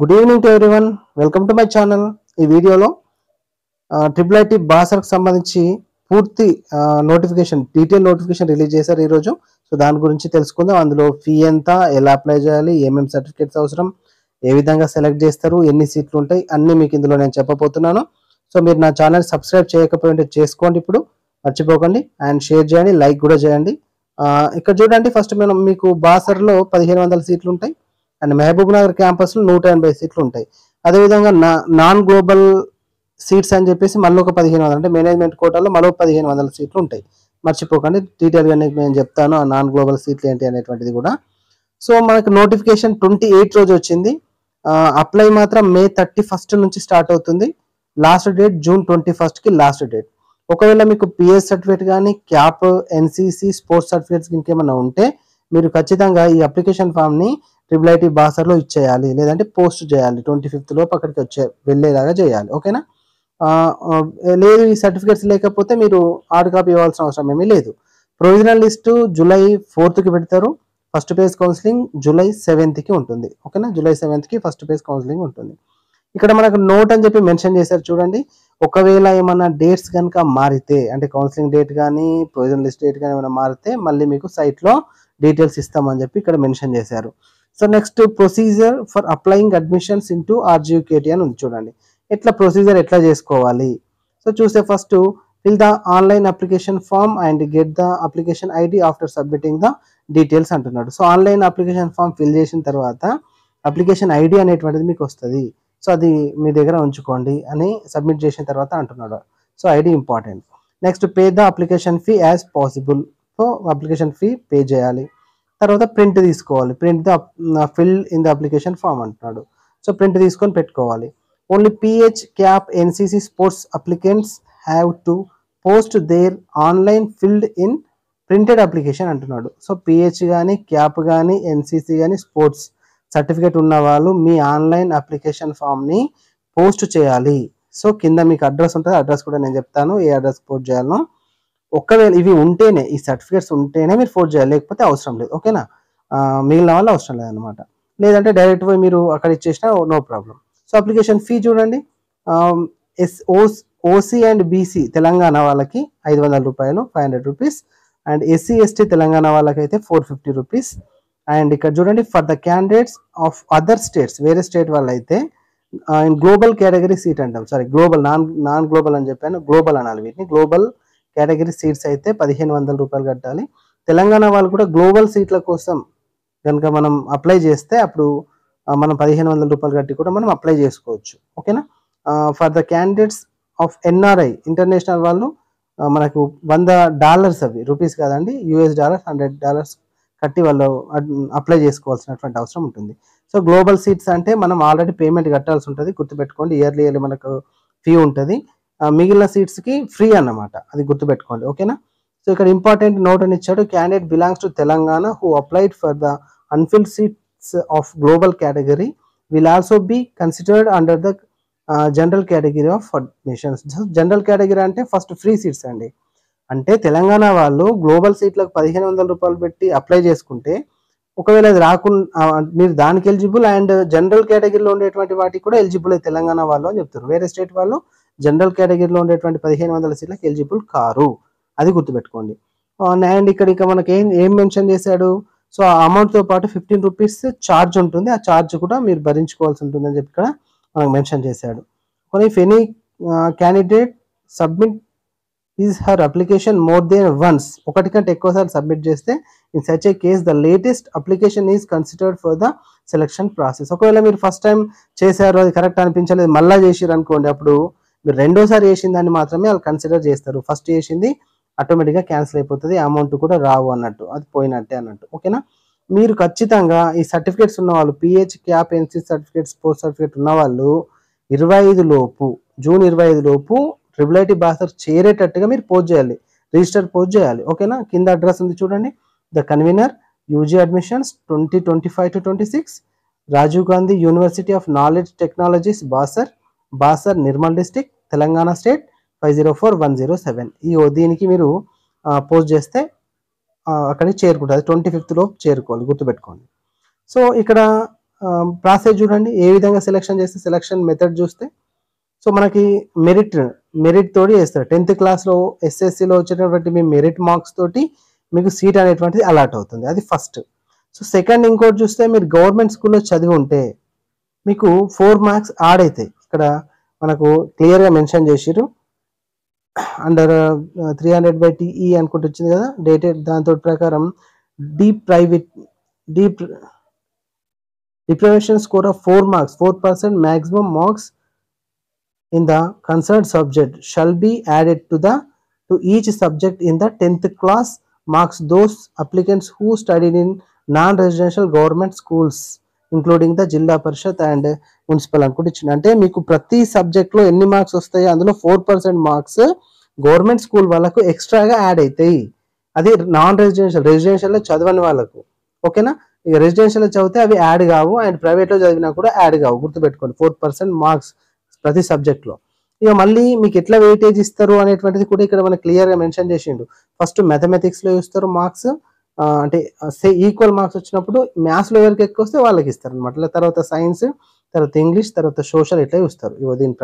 Good evening to everyone. Welcome to my channel. ఈ వీడియోలో triple IT బాసర్కి సంబంధించి పూర్తి డీటెయిల్ నోటిఫికేషన్ రిలీజ్ చేశారు ఈరోజు. సో దాని గురించి తెలుసుకుందాం. అందులో ఫీ ఎంత, ఎలా అప్లై చేయాలి, ఏమేమి సర్టిఫికేట్స్ అవసరం, ఏ విధంగా సెలెక్ట్ చేస్తారు, ఎన్ని సీట్లు ఉంటాయి, అన్నీ మీకు ఇందులో నేను చెప్పబోతున్నాను. సో మీరు నా ఛానల్ సబ్స్క్రైబ్ చేయకపోతే చేసుకోండి, ఇప్పుడు మర్చిపోకండి. అండ్ షేర్ చేయండి, లైక్ కూడా చేయండి. ఇక్కడ చూడండి, ఫస్ట్ మీకు బాసర్లో 1500 సీట్లు ఉంటాయి. అండ్ మహబూబ్ నగర్ క్యాంపస్లో 180 సీట్లు ఉంటాయి. అదేవిధంగా నాన్ గ్లోబల్ సీట్స్ అని చెప్పేసి మళ్ళీ ఒక 1500, అంటే మేనేజ్మెంట్ కోటాలో మరో 1500 సీట్లు ఉంటాయి. మర్చిపోకండి, డీటెయిల్గా నేను చెప్తాను ఆ నాన్ గ్లోబల్ సీట్లు ఏంటి అనేటువంటిది కూడా. సో మనకు నోటిఫికేషన్ 28 రోజు వచ్చింది. అప్లై మాత్రం May 31 నుంచి స్టార్ట్ అవుతుంది. లాస్ట్ డేట్ June 21కి లాస్ట్ డేట్. ఒకవేళ మీకు పిఎస్ సర్టిఫికేట్ కానీ, క్యాప్, ఎన్సీసీ, స్పోర్ట్స్ సర్టిఫికేట్స్ ఇంకేమైనా ఉంటే మీరు ఖచ్చితంగా ఈ అప్లికేషన్ ఫామ్ని ట్రిపుల్ ఐటీ బాసర్లో ఇచ్చేయాలి, లేదంటే పోస్ట్ చేయాలి. 25th లోపు అక్కడికి వెళ్ళేలాగా చేయాలి, ఓకేనా. లేదు ఈ సర్టిఫికేట్స్ లేకపోతే మీరు హార్డ్ కాపీ ఇవ్వాల్సిన అవసరం ఏమీ లేదు. ప్రొవిజనల్ లిస్టు July 4కి పెడతారు. ఫస్ట్ పేజ్ కౌన్సిలింగ్ July 7కి ఉంటుంది, ఓకేనా. July 7కి ఫస్ట్ పేజ్ కౌన్సిలింగ్ ఉంటుంది. ఇక్కడ మనకు నోట్ అని చెప్పి మెన్షన్ చేశారు చూడండి. ఒకవేళ ఏమన్నా డేట్స్ కనుక మారితే, అంటే కౌన్సిలింగ్ డేట్ కానీ ప్రొవిజనల్ లిస్ట్ డేట్ కానీ ఏమైనా మారితే మళ్ళీ మీకు సైట్లో డీటెయిల్స్ ఇస్తామని చెప్పి ఇక్కడ మెన్షన్ చేశారు. So next procedure for applying admissions into RGUKT అని ఉంది చూడండి. ప్రొసీజర్ ఎట్లా చేసుకోవాలి. సో చూస్తే first fill the online application form and get the application ID after submitting the details అంటున్నాడు. So online application form fill చేసిన తర్వాత అప్లికేషన్ ID అనేటువంటిది మీకు వస్తుంది. సో అది మీ దగ్గర ఉంచుకోండి అని సబ్మిట్ చేసిన తర్వాత అంటున్నాడు. So ID important. Next pay the application fee as possible. So application fee pay చేయాలి. తర్వాత ప్రింట్ తీసుకోవాలి. Print the fill in the application form అంటున్నాడు. సో ప్రింట్ తీసుకొని పెట్టుకోవాలి. Only PH, CAP, NCC, sports applicants have to post their online filled in printed application అంటున్నాడు. So PH కానీ, CAP కానీ, NCC కానీ, స్పోర్ట్స్ సర్టిఫికేట్ ఉన్న వాళ్ళు మీ ఆన్లైన్ అప్లికేషన్ ఫామ్ని పోస్ట్ చేయాలి. సో కింద మీకు అడ్రస్ ఉంటుంది, అడ్రస్ కూడా నేను చెప్తాను ఏ అడ్రస్ పోస్ట్ చేయాలో. ఒకవేళ ఇవి ఉంటేనే, ఈ సర్టిఫికేట్స్ ఉంటేనే మీరు ఫోర్స్ చేయాలి, లేకపోతే అవసరం లేదు, ఓకేనా. మిగిలిన వాళ్ళు అవసరం లేదనమాట. లేదంటే డైరెక్ట్ పోయి మీరు అక్కడ ఇచ్చేసినా no problem. So application fee చూడండి, OC అండ్ BC తెలంగాణ వాళ్ళకి 500 రూపాయలు, 500 rupees. And SC ST Telangana వాళ్ళకైతే 450 రూపీస్. అండ్ ఇక్కడ చూడండి, for the candidates of other states, వేరే స్టేట్ వాళ్ళైతే ఇన్ గ్లోబల్ కేటగిరీ సీట్ అంటాం, సారీ గ్లోబల్, నాన్ గ్లోబల్ అని చెప్పాను, గ్లోబల్ అనాలి వీటిని. గ్లోబల్ కేటగిరీ సీట్స్ అయితే 1500 రూపాయలు కట్టాలి. తెలంగాణ వాళ్ళు కూడా గ్లోబల్ సీట్ల కోసం కనుక మనం అప్లై చేస్తే అప్పుడు మనం 1500 రూపాయలు కట్టి కూడా మనం అప్లై చేసుకోవచ్చు, ఓకేనా. For the candidates of NRI international వాళ్ళు మనకు $100, అవి రూపీస్ కాదండి, US డాలర్స్, $100 కట్టి వాళ్ళు అప్లై చేసుకోవాల్సినటువంటి అవసరం ఉంటుంది. సో గ్లోబల్ సీట్స్ అంటే మనం ఆల్రెడీ పేమెంట్ కట్టాల్సి ఉంటుంది, గుర్తుపెట్టుకోండి. ఇయర్లీ మనకు ఫీ ఉంటుంది. మిగిలిన సీట్స్కి ఫ్రీ అన్నమాట, అది గుర్తుపెట్టుకోండి, ఓకేనా. సో ఇక్కడ ఇంపార్టెంట్ నోట్ అని ఇచ్చాడు. Candidate belongs to Telangana who applied for the unfilled seats of global category will also be considered under the general category of admissions. General category అంటే ఫస్ట్ ఫ్రీ సీట్స్ అండి. అంటే తెలంగాణ వాళ్ళు గ్లోబల్ సీట్లకు 1500 రూపాయలు పెట్టి అప్లై చేసుకుంటే, ఒకవేళ అది రాకుండా మీరు దానికి ఎలిజిబుల్, అండ్ జనరల్ కేటగిరీలో ఉండేటువంటి వాటికి కూడా ఎలిజిబుల్ తెలంగాణ వాళ్ళు అని చెప్తారు. వేరే స్టేట్ వాళ్ళు జనరల్ కేటగిరీలో ఉండేటువంటి 1500 సీట్లకు ఎలిజిబుల్ కారు, అది గుర్తుపెట్టుకోండి. అండ్ ఇక్కడ మనకి ఏం మెన్షన్ చేశాడు. సో ఆ అమౌంట్తో పాటు 15 రూపీస్ ఛార్జ్ ఉంటుంది, ఆ ఛార్జ్ కూడా మీరు భరించుకోవాల్సి ఉంటుంది అని చెప్పి ఇక్కడ మనకు మెన్షన్ చేశాడు. If any candidate submit is her application more than once, ఒకటి కంటే ఎక్కువసార్లు సబ్మిట్ చేస్తే in such a case the latest application is considered for the selection process. ఒకవేళ మీరు ఫస్ట్ టైం చేశారు, అది కరెక్ట్ అనిపించలేదు, మళ్ళీ చేసిరు అనుకోండి, అప్పుడు మీరు రెండోసారి చేసిన దాన్ని మాత్రమే వాళ్ళు కన్సిడర్ చేస్తారు. ఫస్ట్ చేసింది ఆటోమేటిక్గా క్యాన్సిల్ అయిపోతుంది, అమౌంట్ కూడా రావు అన్నట్టు, అది పోయినట్టే అన్నట్టు, ఓకేనా. మీరు ఖచ్చితంగా ఈ సర్టిఫికేట్స్ ఉన్న వాళ్ళు, PH, cap, NC certificate, sports certificate ఉన్న వాళ్ళు 25 లోపు, June 25 లోపు ట్రిపుల్ ఐటీ బాసర్ చేరేటట్టుగా మీరు పోస్ట్ చేయాలి, రిజిస్టర్ పోస్ట్ చేయాలి, ఓకేనా. కింద అడ్రస్ ఉంది చూడండి, the convener UG admissions 2025-26 Rajiv Gandhi university of knowledge technologies Basar Nirmal district Telangana state 504107. దీనికి మీరు పోస్ట్ చేస్తే అక్కడికి చేరుకుంటుంది, 25th లోపు చేరుకోవాలి, గుర్తుపెట్టుకోండి. సో ఇక్కడ ప్రాసెస్ చూడండి, ఏ విధంగా సెలెక్షన్ చేస్తే సెలెక్షన్ మెథడ్ చూస్తే. సో మనకి మెరిట్ తోటి చేస్తారు. 10th క్లాస్లో ఎస్ఎస్సిలో వచ్చేటటువంటి మీ మెరిట్ మార్క్స్ తోటి మీకు సీట్ అనేటువంటిది అలాట్ అవుతుంది. అది ఫస్ట్. సో సెకండ్ ఇంకోటి చూస్తే, మీరు గవర్నమెంట్ స్కూల్లో చదివి ఉంటే మీకు 4 మార్క్స్ యాడ్ అవుతాయి. ఇక్కడ మనకు క్లియర్గా మెన్షన్ చేసిర్రు. అండర్ 300/TE అనుకుంటూ వచ్చింది కదా డేటెడ్, దాంతో ప్రకారం deprivation score of 4 marks, 4% maximum marks in the concerned subject shall be added to each subject in the 10th class marks those applicants who studied in non-residential government schools including the జిల్లా పరిషత్ and municipal అనుకుంటే ఇచ్చింది. అంటే మీకు ప్రతి సబ్జెక్ట్లో ఎన్ని marks వస్తాయి, అందులో 4% మార్క్స్ గవర్నమెంట్ స్కూల్ వాళ్ళకు ఎక్స్ట్రాగా యాడ్ అవుతాయి. అది నాన్ రెసిడెన్షియల్లో చదవని వాళ్ళకు. ఓకేనా? ఇక రెసిడెన్షియల్లో చదివితే అవి యాడ్ కావు, అండ్ ప్రైవేట్లో చదివినా కూడా యాడ్ కావు. గుర్తుపెట్టుకోండి, 4% మార్క్స్ ప్రతి సబ్జెక్ట్లో. ఇక మళ్ళీ మీకు ఎట్లా వెయిటేజ్ ఇస్తారు అనేటువంటిది కూడా ఇక్కడ మనకు క్లియర్గా మెన్షన్ చేసిండు. ఫస్ట్ మ్యాథమెటిక్స్లో ఇస్తారు మార్క్స్, అంటే ఈక్వల్ మార్క్స్ వచ్చినప్పుడు మ్యాథ్స్లో ఎవరికి ఎక్కువ వస్తే వాళ్ళకి ఇస్తారు అనమాట. తర్వాత సైన్స్, తర్వాత ఇంగ్లీష్, తర్వాత సోషల్, ఇట్లా ఇస్తారు. దీని